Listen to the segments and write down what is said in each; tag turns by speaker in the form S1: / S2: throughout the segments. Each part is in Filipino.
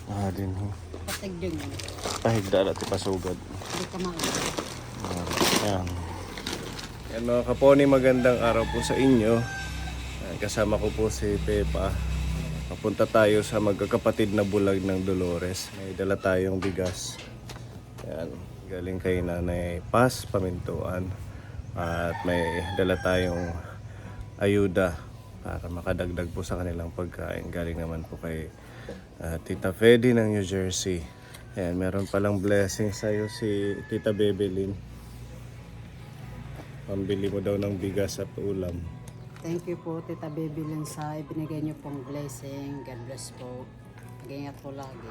S1: Ah, din ho.
S2: Patigding.
S1: Pahigda na pasugad.
S2: Hindi ka maaari.
S1: Ayan. Yan mga kaponi, magandang araw po sa inyo. Ayan, kasama ko po si Pepa. Papunta tayo sa magkakapatid na bulag ng Dolores. May dala tayong bigas. Ayan, galing kay Nanay Paz, Pamintuan. At may dala tayong ayuda para makadagdag po sa kanilang pagkain. Galing naman po kay Tita Fedy ng New Jersey. Ayan, meron palang blessing sa'yo si Tita Bebelyn. Pambili mo daw ng bigas at ulam.
S2: Thank you po, Tita Bebelyn, sa ibinigay niyo pong blessing. God bless po. Mag-ingat po lagi.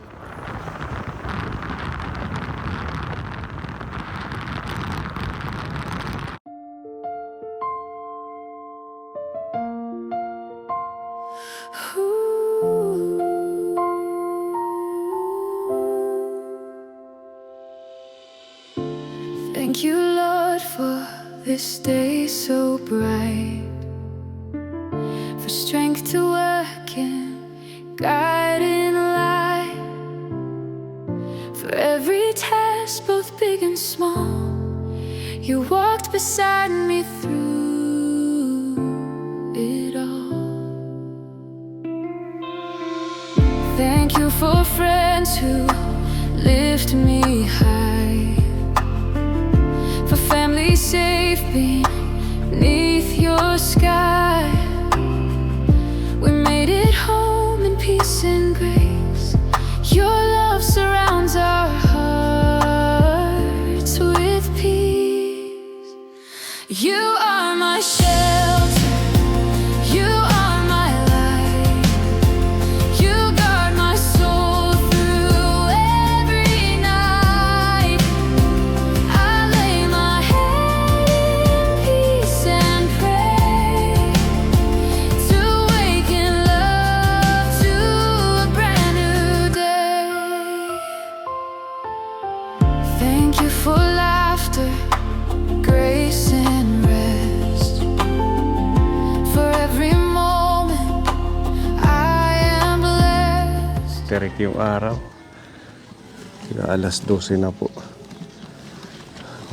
S3: Thank you, Lord, for this day so bright, for strength to work in, guiding light, for every task, both big and small. You walked beside me through it all. Thank you for friends who lift me high, for family safe beneath your sky. We made it home in peace and grace. Your love surrounds our hearts with peace. You are my shelter, you are my light. You guard my soul through every night. I lay my head in peace and pray to wake in love to a brand new day. Thank you for laughter, grace and rest. For every moment I am blessed.
S1: Terik yung araw. Kaya alas 12 na po.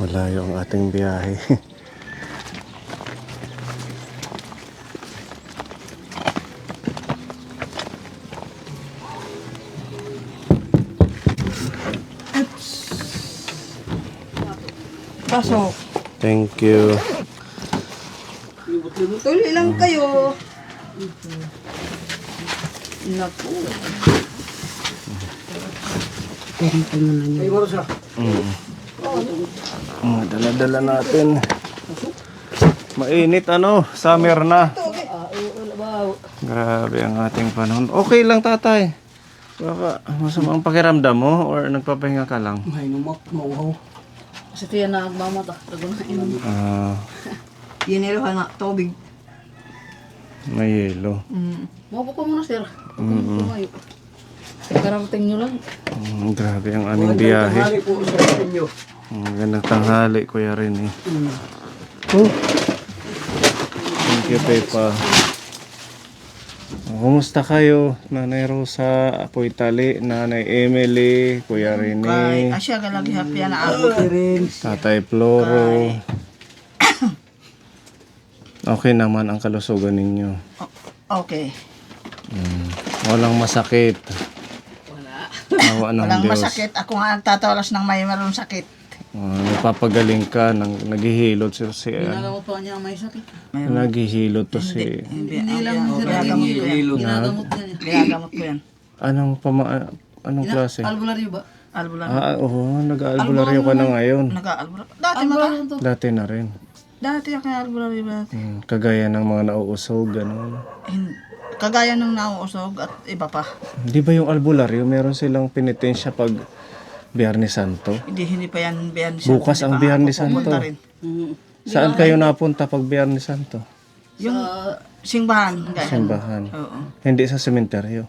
S1: Wala yung ating biyahe.
S4: Pasok.
S1: Thank you.
S4: Tuloy lang kayo. Naku.
S2: Thank you naman niyo.
S1: Dala-dala natin. Mainit summer na. Grabe ang ating panahon. Okay lang, tatay. Baka masama ang pakiramdam mo or nagpapahinga ka lang?
S4: May numak mo.
S2: Kasi tiyan na agmamata. Tago na inom.
S4: Yiniluhan na tubig.
S1: May yelo.
S2: Maupo ka muna, sir. Tumayo. Kararating nyo lang.
S1: Grabe ang aming biyahe. Gandang tanghali, Kuya rin eh. Oh. Thank you, Pepa. Kumusta kayo? Nanay Rosa, Apoy Tali, Nanay Emily, Kuya
S4: Kay
S1: Rene,
S4: asya ka lagi happy na ako.
S1: Tatay Floro. Okay naman ang kalusugan ninyo.
S4: Okay.
S1: Walang masakit. Awa ng
S4: Walang
S1: Diyos.
S4: masakit. Ako nga nagtatawalas ng may marong sakit.
S1: Nagpapagaling ka, naghihilot si
S2: Ginagamot pa niya ang may sakit.
S1: naghihilot to si
S4: Hindi
S2: lang, sir.
S4: Ginagamot ko yan.
S2: Ginagamot niya niya.
S4: Ginagamot ko yan.
S1: anong klase?
S2: Albularyo ba?
S4: Albulan.
S1: Oo, nag-aalbularyo ka na ngayon.
S4: Nag-aalbulan. Dati
S2: Albularyo to.
S1: Dati na rin.
S4: Dati ako albularyo dati.
S1: Kagaya ng mga nauusog, gano'n.
S4: Kagaya ng nauusog at iba pa.
S1: Di ba yung albularyo, meron silang penitensya pag Biyernes Santo?
S4: Hindi pa yan Biyernes
S1: Bukas ang Biyernes Santo.
S4: Rin.
S1: Saan kayo napunta pag Biyernes Santo?
S4: Yung simbahan. Gaya.
S1: Simbahan.
S4: Oo.
S1: Hindi sa sementeryo.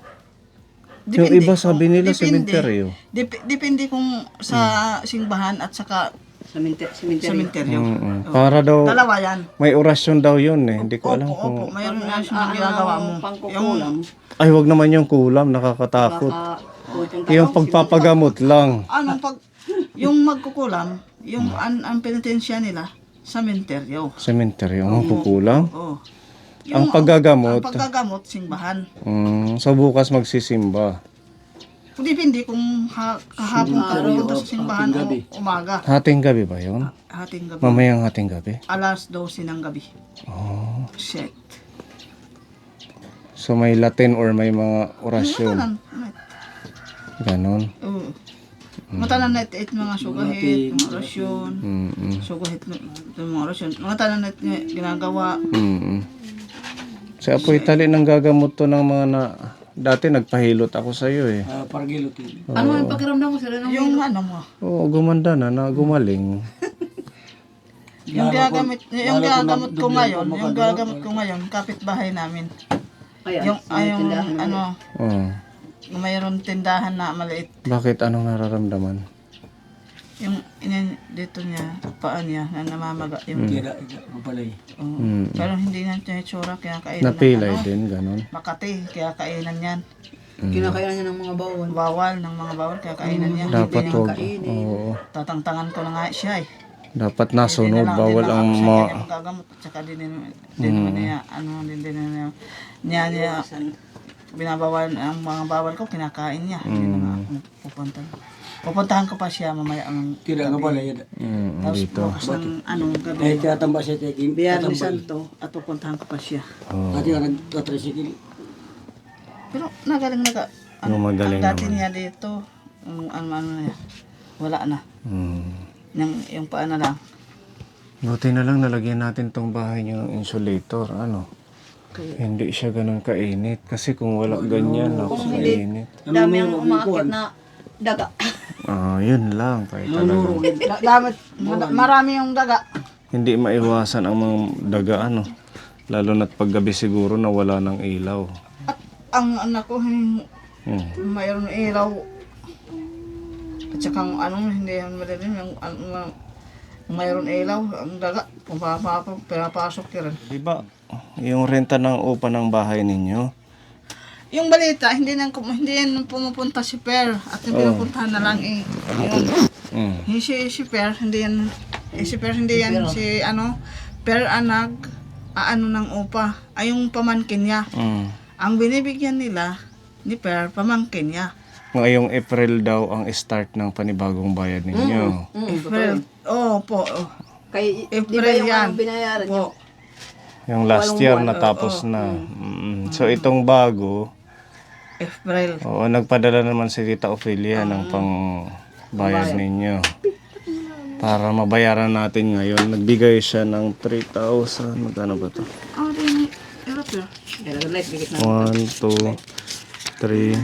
S1: Yung iba sabi nila sementeryo.
S4: Depende kung sa simbahan at saka Sementeryo.
S1: Para daw,
S4: Dalawa yan.
S1: may orasyon daw yun eh. Hindi ko alam
S4: Opo,
S1: kung...
S4: mayroon na siyang ginagawa mo. Yung,
S1: Ay, wag naman yung kulam, nakakatakot. Yung pagpapagamot lang.
S4: yung magkukulam, yung ang penitensya nila, sementeryo.
S1: Cemetery, ang kukulam.
S4: Oo.
S1: Ang paggagamot.
S4: Ang paggagamot, simbahan.
S1: So bukas magsisimba.
S4: Depende kung kahapon ka pupunta sa simbahan o umaga.
S1: Hating gabi ba yun?
S4: Hating gabi.
S1: Mamayang hating gabi?
S4: Alas 12 ng gabi.
S1: Oh.
S4: Shit.
S1: So may Latin or may mga orasyon.
S4: Matanan.
S1: Ganon.
S4: Oo. Matanan na it mga sugahit, mga orasyon. Sugahit mga orasyon. Matanan na ginagawa.
S1: Si Apo Itali nang gagamot to ng mga na... Dati nagpahilot ako sa iyo eh.
S5: Pargilot yun.
S2: Ano yung pakiramdam mo sila?
S4: Yung ano mo.
S1: Oo, gumanda na gumaling.
S4: Yung gagamit ko ngayon, kapitbahay namin. Yung ano,
S1: Oo.
S4: mayroon tindahan na maliit.
S1: Bakit anong nararamdaman?
S4: Yung dito niya, paan niya, na namamaga. Yung,
S5: Kira, mapalay.
S4: Pero hindi na niya itsura, kaya kainan
S1: Napilay din, ganon.
S4: Makati, kaya kainan yan.
S2: Kinakainan niya ng mga bawal.
S4: Bawal, ng mga bawal, kaya kainan niya.
S1: Dapat wag. Oo.
S4: Tatangtangan ko na nga siya eh.
S1: Dapat nasunod, bawal ang
S4: Siya
S1: mga...
S4: kaya magagamot, at saka din niya, niya, binabawal ang mga bawal ko, kinakain niya. Hindi na nga ako pupuntahan. Pupuntahan ko pa siya mamaya ang
S5: Kira ka pala yan.
S4: tapos
S1: Dito.
S4: bukas ng gabi.
S5: Eh, tiyatamba siya tayo.
S4: Biyernes Santo at pupuntahan ko pa siya.
S5: Pati ka nagtatrisikil.
S4: Pero nagaling
S1: Magaling
S4: ang dati
S1: naman.
S4: niya dito, ano niya, wala na. Yung paa na lang.
S1: Buti na lang nalagyan natin tong bahay niyo ng insulator. Ano? Hindi siya ganun kainit. Kasi kung wala ganyan, ako kainit.
S2: Dami ang umakit na daga.
S1: Yun lang. Kahit talaga.
S4: Marami yung daga.
S1: Hindi maiwasan ang mga daga, ano. Lalo na't paggabi siguro na wala ng ilaw.
S4: At ang anak ko, mayroon ilaw. At saka hindi yan madilim, yung mayroon ilaw, ang daga, pinapasok ka rin.
S1: Diba, yung renta ng upa ng bahay ninyo,
S4: Yung balita, hindi yan pumupunta si Per at yung pinupuntahan na lang yung si Per, hindi yan si Per anag aano ng upa, ay yung pamangkin niya. Ang binibigyan nila ni Per, pamangkin niya.
S1: ngayong April daw ang start ng panibagong bayad ninyo.
S4: April, po.
S2: Kay
S4: April yan.
S2: binayaran
S4: Po.
S1: Yung last year natapos na. So itong bago,
S4: April.
S1: oo, nagpadala naman si Tita Ophelia ng pangbayad ninyo. Para mabayaran natin ngayon. Nagbigay siya ng 3,000. Magkano ba to?
S4: Rin, Per.
S1: 1, 2, 3,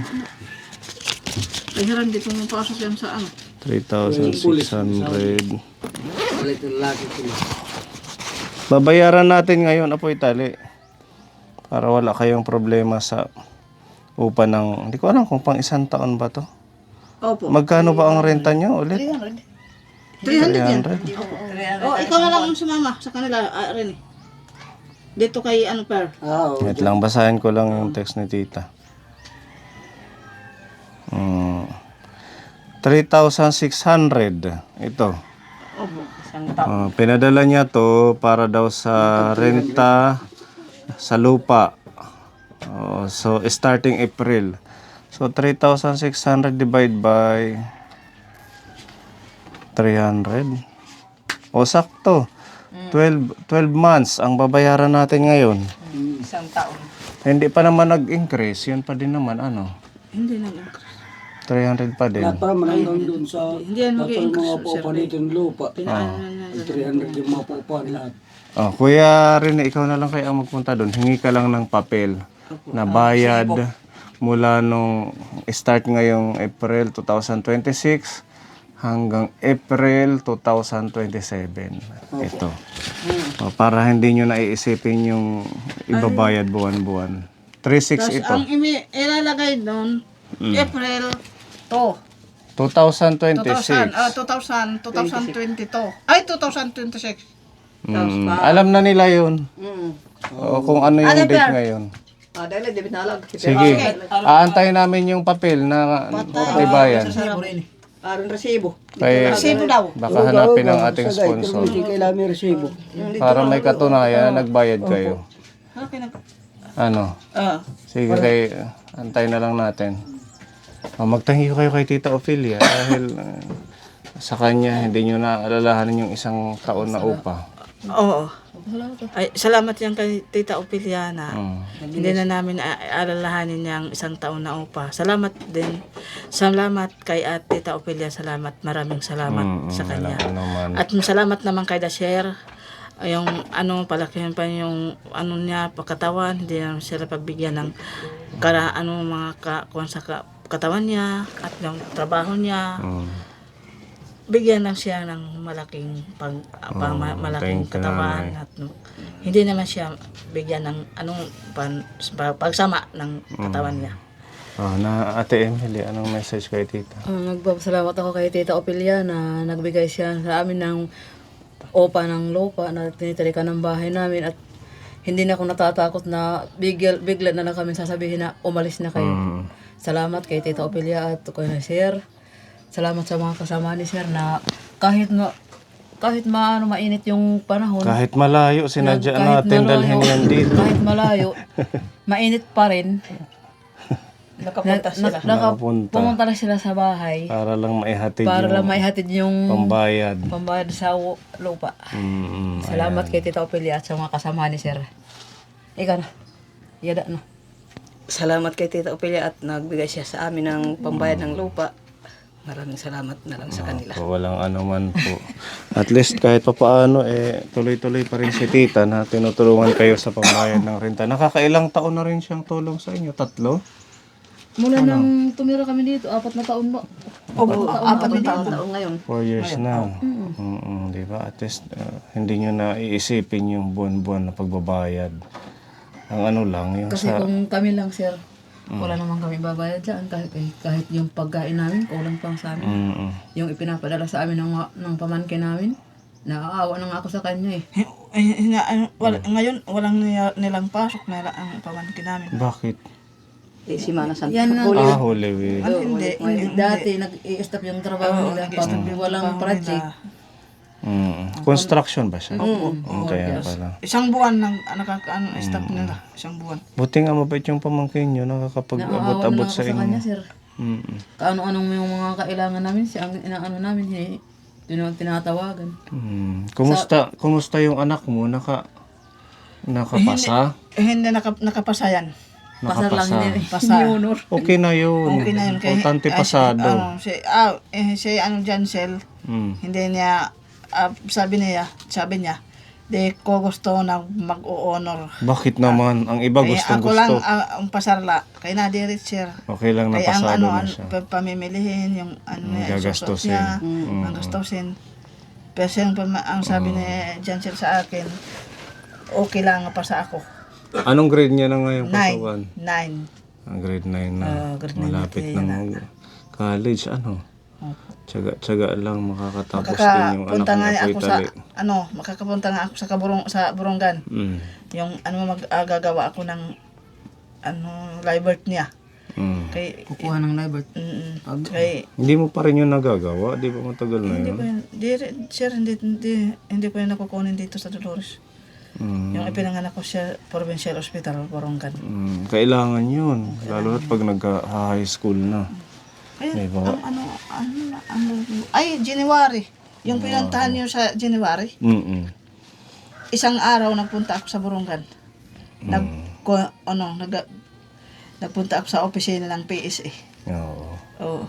S4: Ay, hindi pumapasok yan sa
S1: 3,600.
S5: Palit ng laki ko.
S1: Babayaran natin ngayon, Apo Itali. Para wala kayong problema sa upa ng... Hindi ko alam kung pang isang taon ba to.
S4: Opo.
S1: Magkano ba ang renta nyo ulit?
S4: 300 yan.
S1: 300.
S4: Ikaw na lang ang sumama sa kanila, Rin. Dito kay Per.
S1: Wait lang, basahin ko lang yung text ni Tita. 3,600. Ito. Pinadala niya to para daw sa renta sa lupa. So, starting April. So, 3,600 divide by 300. O, sakto. 12 months ang babayaran natin ngayon.
S2: isang taon.
S1: Hindi pa naman nag-increase. Yun pa din naman, ano.
S4: Hindi na.
S1: 300 pa din.
S5: Lahat para mananggang doon sa
S4: Hindi yan
S5: lahat ng mga pupa dito ng lupa.
S4: Pinaan
S5: 300 yung mga pupa lahat.
S1: Kuya Rene, ikaw na lang kaya ang magpunta doon. Hingi ka lang ng papel na bayad mula nung start ngayong April 2026 hanggang April 2027. Ito. Para hindi nyo naiisipin yung ibabayad buwan-buwan. 3,600 ito.
S4: Ang ilalagay doon, April 2.
S1: 2. 2026.
S4: 2022. Ay, 2026.
S1: Alam na nila yun. O kung ano yung date ngayon.
S5: Dahil di binalag.
S1: Sige. Aantayin namin yung papel na katibayan.
S5: Aron resibo.
S1: Kaya
S4: Resibo daw.
S1: baka hanapin ang ating sponsor.
S5: Hindi kailangan may resibo.
S1: Para may katunayan na nagbayad kayo.
S4: Okay na.
S1: Ano? Sige, antayin na lang natin. Magthank you kayo kay Tita Ophelia dahil sa kanya hindi nyo na alalahanin yung isang taon na upa.
S4: Oo. Ay, salamat yan kay Tita Opiliana.
S1: Mm.
S4: Hindi na namin alalahanin yung isang taon na upa. Salamat din. Salamat kay Tita Opilia. Salamat. Maraming salamat sa kanya.
S1: Naman.
S4: At salamat naman kay Dasher. Yung palakihan pa yung niya, pagkatawan. Hindi naman sila pagbigyan ng kung sa katawan niya at yung trabaho niya. Bigyan lang siya ng malaking malaking
S1: thank you,
S4: katawan
S1: Nanay.
S4: at hindi naman siya bigyan ng pagsama ng katawan niya.
S1: Na Ate Emily, anong message kay Tita?
S2: Nagpapasalamat ako kay Tita Opilia na nagbigay siya sa amin ng opa ng lupa na tinitirikan ng bahay namin at hindi na ako natatakot na bigla na lang kami sasabihin na umalis na kayo. Salamat kay Tita Opilia at kay Sir. Salamat sa mga kasama ni Sir na kahit mainit yung panahon.
S1: Kahit malayo, sinadya
S2: kahit
S1: natin dalhin
S2: malayo,
S1: yan dito.
S2: Kahit malayo, mainit pa rin.
S4: Nakapunta sila.
S2: Pumunta na sila sa bahay
S1: Para lang maihatid
S2: para
S1: yung
S2: lang maihatid yung
S1: pambayad.
S2: sa lupa. Salamat kay Tita Opilia at sa mga kasama ni Sir. Ikaw na. Yada na.
S6: Salamat kay Tita Opilia at nagbigay siya sa amin ng pambayad ng lupa. Maraming salamat na lang sa kanila.
S1: Walang ano man po. At least kahit pa paano, tuloy-tuloy pa rin si Tita na tinutulungan kayo sa pambayad ng renta. Nakakailang taon na rin siyang tulong sa inyo? 3?
S2: Mula nang tumira kami dito, 4 na taon ba?
S6: Apat na taon ngayon.
S1: 4 years na. Di ba? At least hindi nyo na iisipin yung buwan-buwan na pagbabayad. Ang ano lang, yung
S2: Kasi kung kami lang, Sir, wala naman kami babayad dyan. Kahit yung pagkain namin, kulang pang sa amin. Yung ipinapadala sa amin ng pamangkin namin, naaawa na nga ako sa kanya eh.
S4: Ngayon, walang nilang pasok na ang pamangkin namin.
S1: Bakit?
S6: Si Mana Santa.
S2: Yan na.
S1: Holy Week.
S4: Hindi.
S2: Dati nag-i-stop yung trabaho nila pag walang project.
S1: Construction ba siya? Kaya pala.
S4: Isang buwan nang stop nila. Isang buwan.
S1: Buti nga mabait yung pamangkin nyo, nakakapag-abot-abot sa
S2: Sa kanya,
S1: inyo.
S2: Sir. Kaano-anong yung mga kailangan namin, siya ang inaano namin, tinatawagan.
S1: Kumusta yung anak mo? Nakapasa?
S4: Hindi nakapasa yan.
S2: Pasar lang, hindi
S4: Pasar.
S2: honor.
S1: Okay na yun.
S4: Okay na yun.
S1: Importante pasado.
S4: Si Jansel, hindi niya, sabi niya, di ko gusto na mag-o-honor.
S1: Bakit naman? Ang iba gustong
S4: Ako lang
S1: gusto.
S4: ang pasarla. Kaya na di Richard.
S1: Okay lang na
S4: Kaya ang
S1: pasado na siya.
S4: pamimilihin, yung niya,
S1: Gagastusin.
S4: niya, ang gastusin. Pero ang sabi ni Jansel sa akin, okay lang pa sa ako.
S1: Anong grade niya na ngayon?
S4: 9.
S1: Grade 9 na.
S4: grade 9
S1: Malapit
S4: na
S1: ng college. Tsaga lang makakatapos din yung anak
S4: Punta nga
S1: niya
S4: ako
S1: po
S4: sa
S1: Itali.
S4: makakapunta nga ako sa Burungan. Yung magagawa ako ng library niya. Kay
S2: Kukuha ng library.
S4: kay
S1: Hindi mo pa rin yun nagagawa? Di ba matagal na
S4: hindi ko
S1: yun?
S4: hindi ko yung nakukunin dito sa Dolores. Yung ipinanganak ko sa Provincial Hospital Burungan.
S1: Kailangan yun. Lalo at pag nag-high school na.
S4: Ayun,
S1: Diba?
S4: January. Yung pinuntahan niyo sa January. Isang araw nagpunta ako sa Burungan. Nagpunta ako sa opisina ng PSA.
S1: Oo.
S4: Oo.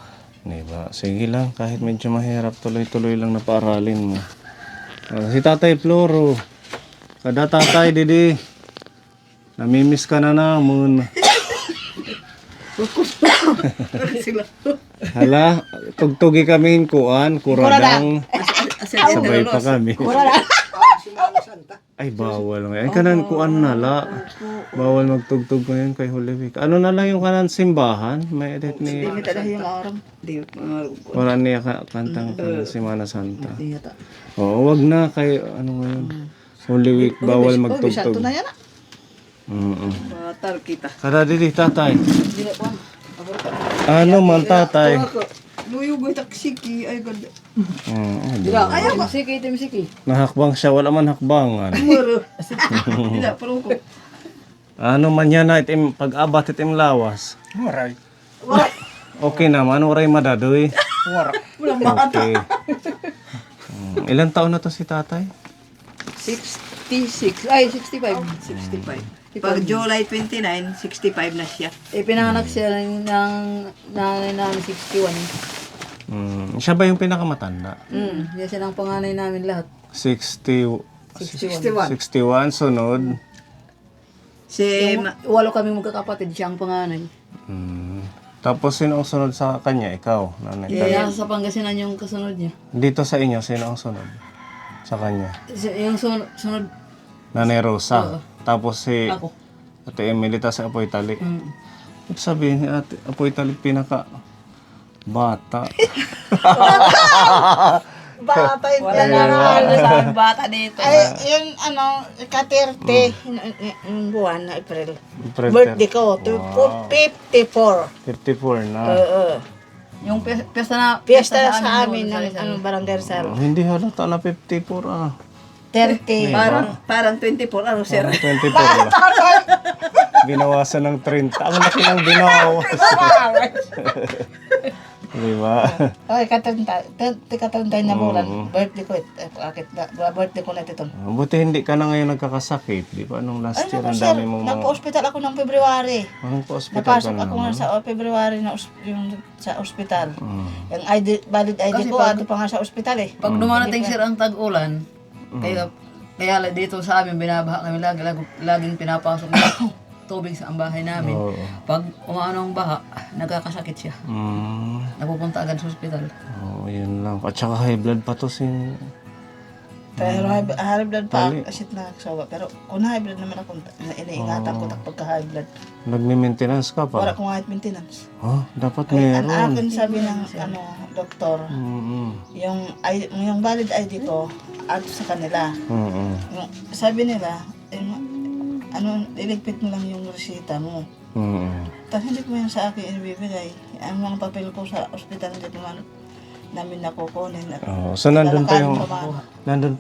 S1: Diba? Sige lang, kahit medyo mahirap, tuloy-tuloy lang na paaralin mo. Si Tatay Floro. Kada tatay, Didi. Namimiss ka na naman. Hala, tugtugi kami kuradang. Sabay pa kami.
S5: Santa.
S1: Ay, bawal nga. Ay, kanan kuan na la. Bawal magtugtog ko yun kay Holy Week. Ano na lang yung kanan simbahan? May edit ni...
S4: Hindi talaga yung aram.
S6: Di,
S1: Wala niya kantang kanan Semana Santa.
S4: Hindi yata.
S1: Oo, wag na kay ano ngayon. Holy Week, bawal
S4: Bisanto
S1: magtugtog.
S4: na yan.
S6: matar kita.
S1: Kada dili tatay.
S4: Hindi na po.
S1: Ano man tatay?
S5: Luyo boy taksiki ay ganda.
S2: Ayaw ba? Siki, Tim Siki.
S1: Nahakbang siya, wala man hakbangan.
S5: Hindi pero ko.
S1: Ano man yan na itim, pag-abat itim lawas.
S5: Maray.
S1: Okay naman, waray madadoy. Okay. Ilan taon na to si tatay?
S2: 66. Ay, 65.
S6: 65. Pag July 29, 65 na siya.
S2: Pinanganak siya ng nanay namin 61.
S1: Siya ba yung pinakamatanda?
S2: Yan siya ng panganay namin lahat.
S1: 61,
S5: 61.
S1: sunod.
S6: Si
S2: Walo kami magkakapatid, siya ang panganay.
S1: Tapos sino ang sunod sa kanya? Ikaw, nanay.
S2: Kaya sa Pangasinan yung kasunod niya.
S1: Dito sa inyo, sino ang sunod? Sa kanya?
S2: Yung sunod,
S1: Nanay Rosa. Tapos si
S2: ako.
S1: Ate Emily, tapos si Apo Itali. Ibig sabihin ni Ate Apo Itali pinaka bata.
S4: Bata yun.
S2: Wala na sa aming bata dito.
S4: Ay, yung ano, ka-30, yung buwan na April.
S1: April
S4: Birthday ko, 54.
S1: 54 na.
S2: Yung piyesta na
S4: Fiesta sa amin
S2: noon,
S4: ng ano, Barangay Rizal.
S1: Oh, hindi halata na 54 ah.
S4: 30.
S6: parang 24 ano sir.
S1: 24 lang. Binawasan ng 30. Ang laki ng binawas. Di ba?
S4: Okay, ka-30 na bulan. Birthday ko, birthday ko na ito.
S1: Buti hindi ka na ngayon nagkakasakit. Di ba? Nung last year, ang
S4: Sir,
S1: dami mong mga...
S4: nagpa-hospital ako ng February.
S1: Anong pa-hospital ka
S4: Napasok
S1: na
S4: ako
S1: naman?
S4: nga sa February na yung sa ospital. Yung valid ID ko, ando pa nga sa ospital eh.
S2: Pag dumarating sir ang tag-ulan, kaya dito sa amin binabaha kami laging pinapasok ng tubig sa ang bahay namin.
S1: Oo.
S2: Pag umaano ang baha, nagkakasakit siya. Napupunta agad sa ospital.
S1: Oo, yun lang. At saka high blood pa to si...
S4: Pero high blood pa, asit na nagsawa. Pero kung high blood naman ako, iniingatan ko pagka high blood.
S1: Nagme-maintenance ka
S4: Wala
S1: pa?
S4: akong kahit maintenance.
S1: Oh, dapat
S4: Ang
S1: meron.
S4: akin sabi ng doktor, yung valid ID ko, add sa kanila. Yung, sabi nila, iligpit mo lang yung resita mo. Tapos hindi ko yan sa akin inibibigay. Ang mga papel ko sa ospital, hindi ko namin nakukunin.
S1: Oh, so nandun pa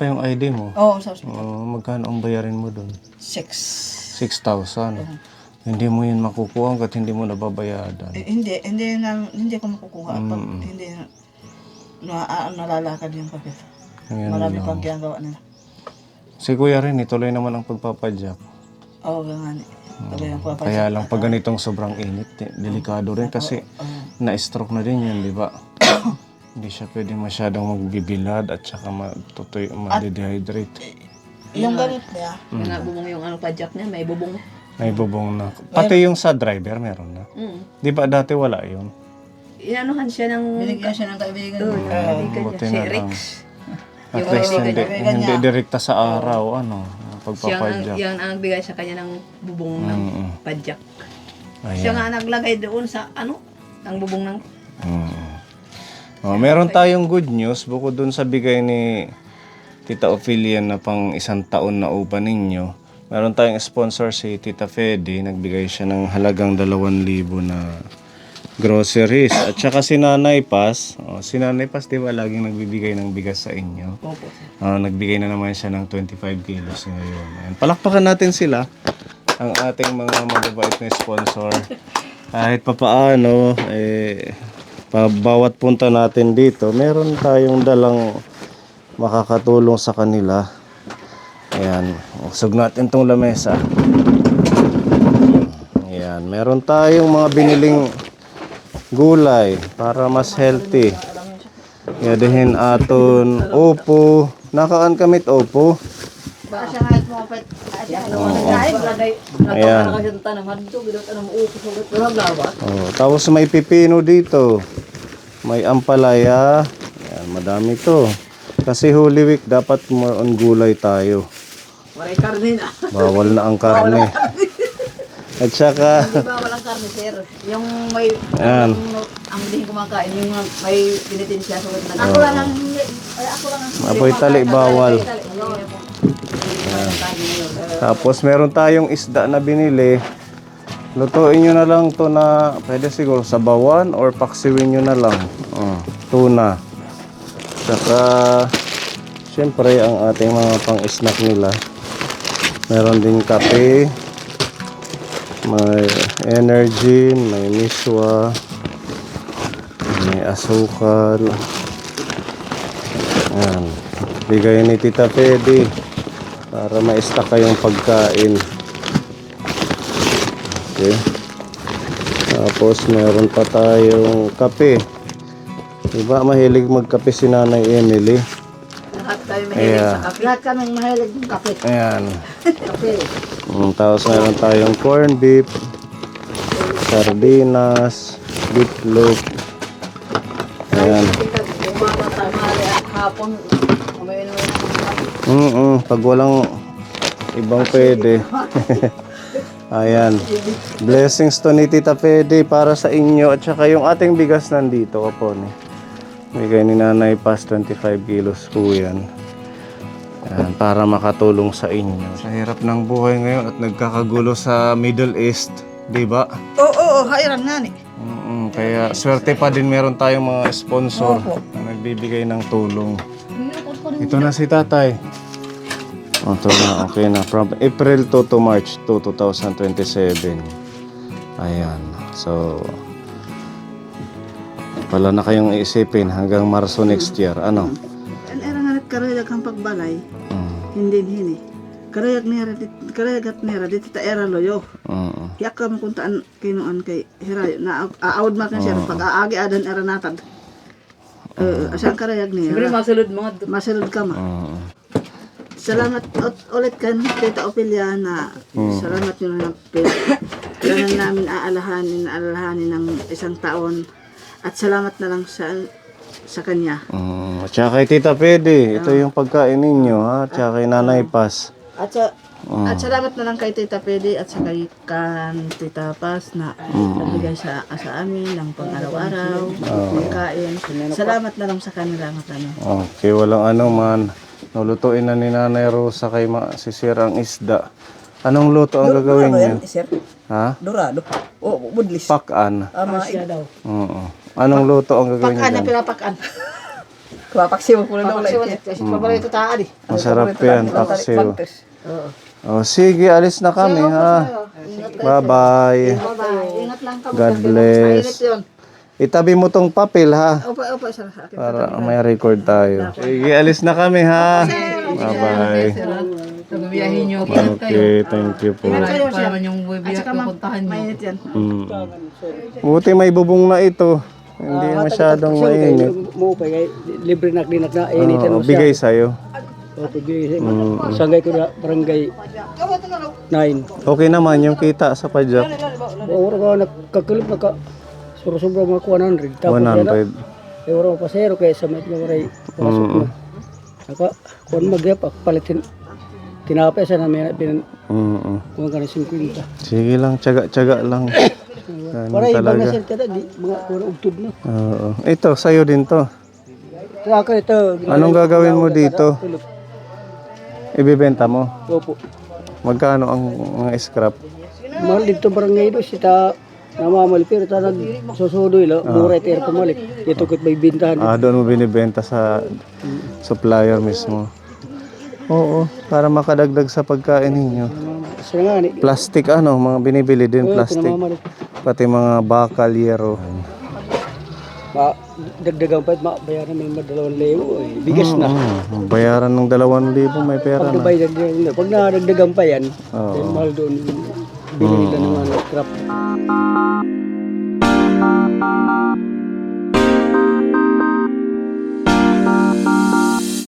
S1: yung ID mo?
S4: Oo, sa ospital.
S1: Oh, magkano ang bayarin mo doon?
S4: 6.
S1: 6,000. Hindi mo yun makukuha hanggat hindi mo nababayadan.
S4: Hindi ko makukuha pag hindi nalalakad yung papel.
S1: Ngayon
S4: Marami
S1: lang.
S4: pang ginagawa nila.
S1: Si Kuya rin, ituloy naman ang pagpapadyak.
S4: Oo, gangan.
S1: Kaya lang pag ganitong sobrang init, delikado rin kasi na-stroke na din yun, di ba? Hindi siya pwede masyadong magbibilad at saka ma-dehydrate.
S4: Yung ganit niya,
S6: Nga bubong yung ano padjak niya, may bubong.
S1: May bubong na. Pati yung sa driver, meron na. Di ba dati wala yun?
S6: Inanuhan siya ng
S2: Binigyan siya ng kaibigan.
S6: kaibigan
S1: buti
S6: niya, si
S1: na lang.
S6: Rex.
S1: At least hindi direkta sa araw, pagpapadyak.
S6: Siyang ang nagbigay sa kanya ng bubong ng padjak.
S1: Ayan.
S6: Siya nga naglagay doon sa ng bubong ng
S1: Oh, meron tayong good news bukod dun sa bigay ni Tita Ophelia na pang 1 taon na upa ninyo. Meron tayong sponsor si Tita Fedy, nagbigay siya ng halagang 2,000 na groceries. At saka si Nanay Paz, si Nanay Paz di ba laging nagbibigay ng bigas sa inyo?
S6: Opo.
S1: Nagbigay na naman siya ng 25 kilos ngayon. Ayan. Palakpakan natin sila, ang ating mga mababait na sponsor. Kahit papaano, bawat punta natin dito, meron tayong dalang makakatulong sa kanila. Ayan, usog natin tong lamesa. Ayan, meron tayong mga biniling gulay para mas healthy. Yadihin aton opo. Nakaan kamit opo. Ayan. Oh, tapos may pipino dito. May ampalaya. Ayan, madami to. Kasi Holy Week dapat more on gulay tayo.
S6: Maray karne na.
S1: Bawal na ang karne. At saka,
S6: Di ba walang karne, sir? Yung may,
S1: Ayan.
S6: ang hindi kumakain, yung may pinitin siya. So,
S4: Ako lang ang
S1: apoy tali, bawal. Tapos meron tayong isda na binili. Lutuin nyo na lang to na pwede siguro sa bawan or paksiwin nyo na lang. Tuna. Saka syempre ang ating mga pang-snack nila. Meron din kape. May energy, may miswa, may asukal. Ayan. Bigay ni Tita Pedi para ma-stock kayong pagkain. Okay. Tapos meron pa tayong kape. Diba mahilig magkape si Nanay Emily?
S6: lahat tayo mahilig
S1: Ayan.
S6: sa kape.
S4: lahat kami mahilig ng kape.
S1: Ayan.
S4: Kape.
S1: Tapos meron tayong corn beef, sardinas, beefloaf. Ayan.
S6: Umaga, tanghali at hapon, umiinom.
S1: Pag walang ibang pwede. Ayan. Blessings to ni Tita Pedi para sa inyo. At saka yung ating bigas nandito. Opo ni. Bigay ni Nanay Paz 25 kilos po yan. Ayan, para makatulong sa inyo. Sa hirap ng buhay ngayon at nagkakagulo sa Middle East. Diba?
S4: Oo, hayran nga ni.
S1: Kaya swerte pa din meron tayong mga sponsor na nagbibigay ng tulong. Ito na si Tatay. Ito na, okay na. From April to March 2027. Ayan. So, wala na kayong iisipin hanggang Marso next year. Ano?
S4: An era nga karayag ang pagbalay, hindi hini. Karayag at nera, dito ta era loyo. Kaya ka makuntaan kinuan kay Hirayo, na aawad man kan siya, pag aagi adan era natad. Asang karayag
S2: Siyempre,
S4: nera,
S2: masulod mga
S4: masalod ka ma. Salamat ulit kan Tita Opelia na salamat nyo na kailangan namin alalahanin ng isang taon at salamat na lang sa kanya.
S1: At saka kay Tita Pedi, ito yung pagkain ninyo, ha? At saka kay Nanay Paz.
S4: At salamat na lang kay Tita Pedi at sa kay Tita Paz na nagbigay sa amin ng pang-araw-araw, pagkain. Salamat na lang sa kanila mga tanong.
S1: Okay, walang ano man. Nulutuin na ni Nanay Rosa kay masisir ang isda. Anong luto ang gagawin niyo?
S6: Sir,
S1: Ha?
S6: dorado. O, budlis.
S1: Pakan.
S6: Siya daw.
S1: Oo. Anong luto ang gagawin
S4: Pakaan
S1: niyo?
S4: na pinapakaan.
S6: Kapaksiw ko na daw.
S4: Paksiwan kasi paborito taan eh.
S1: Masarap yan, paksiw. Oh, sige, alis na kami, ha? Bye-bye.
S4: Bye-bye. Ingat lang kami.
S1: God
S4: kasi
S1: bless.
S4: mainit yun.
S1: Itabi mo tong papel, ha?
S4: Opo, sa akin.
S1: Para may record tayo. Sige, alis na kami, ha? Bye-bye.
S2: Nagbiyahin nyo.
S1: Okay, thank you po.
S2: Malayo pa naman yung
S4: At
S2: bibiyak
S4: saka
S2: pupuntahan nyo.
S4: mainit yan.
S1: Buti may bubong na ito. Hindi masyadong mainit.
S5: Mo pa kay libre na dinak na initan mo siya.
S1: Bigay sa'yo.
S5: O bigay sa sangay ko na barangay 9.
S1: Okay naman yung kita sa pajak.
S5: Ora ko nagkakulog naka sobra mga 100. Tapos
S1: 100.
S5: ora pa zero kay sa may maray pasok mo. Naka kon magyap palitin tinapay sa namin pinan kung kan 50.
S1: Sige lang, tiyaga lang.
S5: Para ibang
S1: talaga.
S5: nasir kada di mga kuno ugtod na.
S1: Oo. Ito, sa'yo din to.
S5: Saka ito.
S1: Anong gagawin mo dito? Ibibenta mo?
S5: Opo.
S1: Magkano ang mga scrap?
S5: Mahal dito barangay do sita namamali pero tanag susudoy la mura iter pamalik. Dito kit may bintahan.
S1: Doon mo binibenta sa supplier mismo. Oo, para makadagdag sa pagkain ninyo.
S5: Sa nga ni
S1: Plastic mga binibili din plastic.
S5: namamali.
S1: Pati mga bakal, yero.
S5: Ma dagdagan pa ma bayaran may madalawang lewo bigas na.
S1: Bayaran ng 2,000 may pera
S5: Pag
S1: na.
S5: nabay pag nadagdagan pa yan,
S1: Oo.
S5: mahal doon bili nila ng mga scrap.